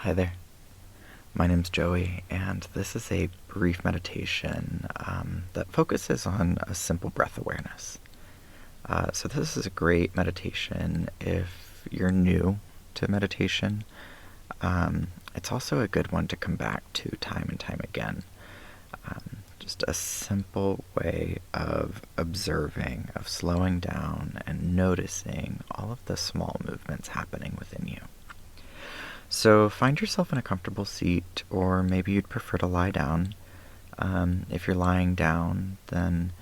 Hi there. My name's Joey, and this is a brief meditation that focuses on a simple breath awareness. So this is a great meditation if you're new to meditation. It's also a good one to come back to time and time again. Just a simple way of observing, of slowing down and noticing all of the small movements happening within you. So find yourself in a comfortable seat, or maybe you'd prefer to lie down. If you're lying down, then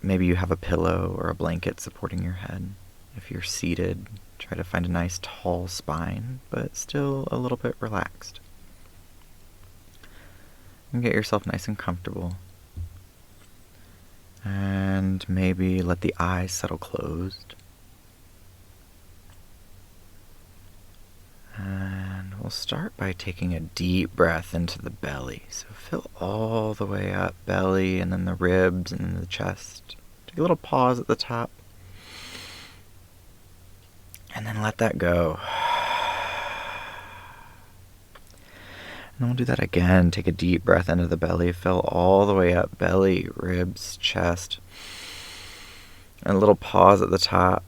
maybe you have a pillow or a blanket supporting your head. If you're seated, try to find a nice tall spine, but still a little bit relaxed. And get yourself nice and comfortable. And maybe let the eyes settle closed. And we'll start by taking a deep breath into the belly. So fill all the way up, belly, and then the ribs, and then the chest. Take a little pause at the top. And then let that go. And then we'll do that again. Take a deep breath into the belly. Fill all the way up, belly, ribs, chest. And a little pause at the top.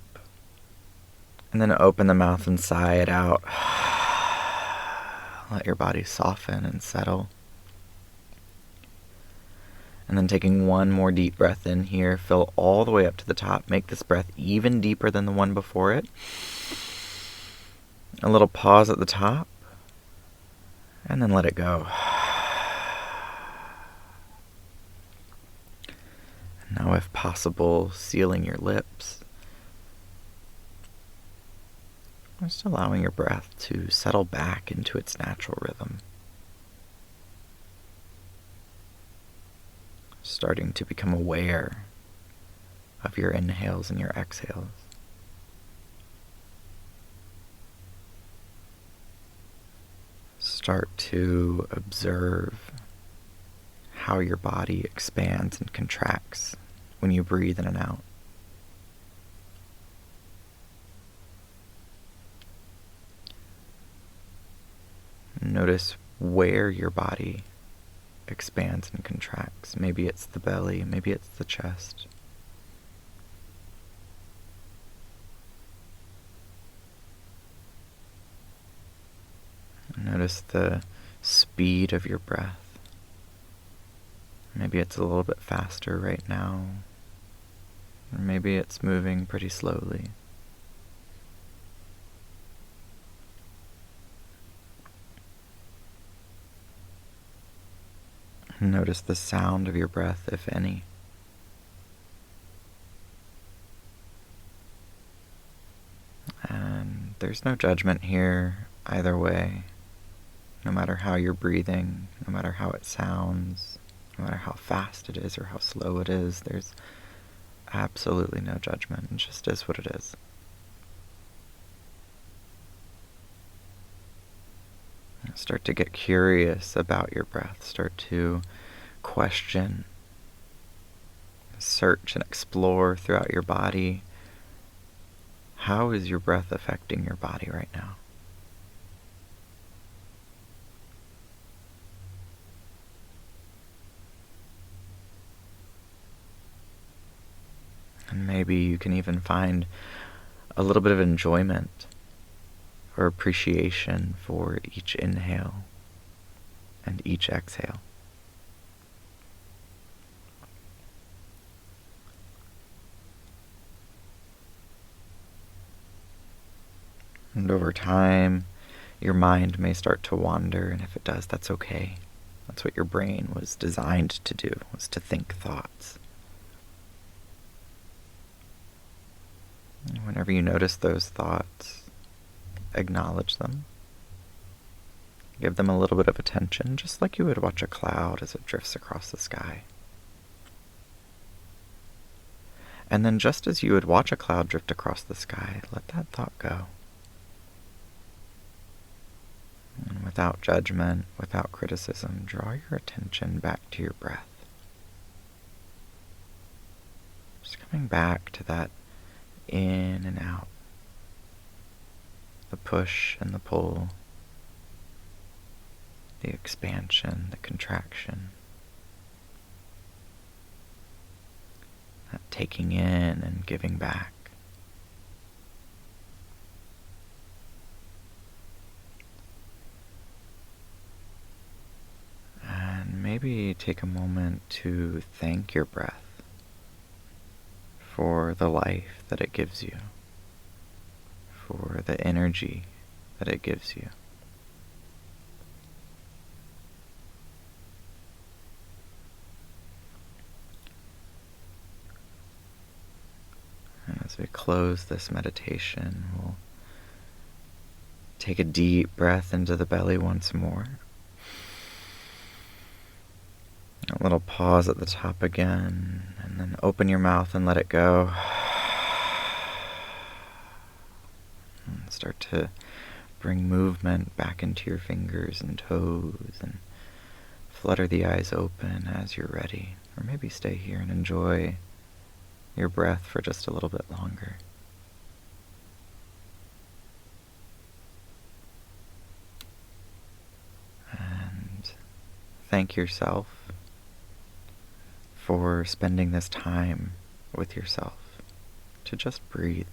And then open the mouth and sigh it out. Let your body soften and settle. And then taking one more deep breath in here, fill all the way up to the top. Make this breath even deeper than the one before it. A little pause at the top. And then let it go. And now, if possible, sealing your lips. Just allowing your breath to settle back into its natural rhythm. Starting to become aware of your inhales and your exhales. Start to observe how your body expands and contracts when you breathe in and out. Notice where your body expands and contracts. Maybe it's the belly, maybe it's the chest. Notice the speed of your breath. Maybe it's a little bit faster right now, or maybe it's moving pretty slowly. Notice the sound of your breath, if any. And there's no judgment here either way. No matter how you're breathing, no matter how it sounds, no matter how fast it is or how slow it is, there's absolutely no judgment. It just is what it is. Start to get curious about your breath. Start to question, search, and explore throughout your body. How is your breath affecting your body right now? And maybe you can even find a little bit of enjoyment or appreciation for each inhale and each exhale. And over time, your mind may start to wander, and if it does, that's okay. That's what your brain was designed to do, was to think thoughts. And whenever you notice those thoughts, acknowledge them. Give them a little bit of attention, just like you would watch a cloud as it drifts across the sky. And then just as you would watch a cloud drift across the sky, let that thought go. And without judgment, without criticism, draw your attention back to your breath. Just coming back to that in and out, the push and the pull, the expansion, the contraction, that taking in and giving back. And maybe take a moment to thank your breath for the life that it gives you, for the energy that it gives you. And as we close this meditation, we'll take a deep breath into the belly once more. A little pause at the top again, and then open your mouth and let it go. And start to bring movement back into your fingers and toes, and flutter the eyes open as you're ready. Or maybe stay here and enjoy your breath for just a little bit longer. And thank yourself for spending this time with yourself to just breathe,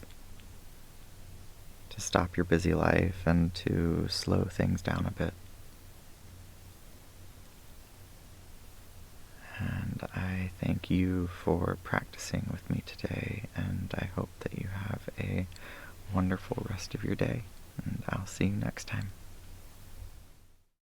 to stop your busy life and to slow things down a bit. And I thank you for practicing with me today, and I hope that you have a wonderful rest of your day, and I'll see you next time.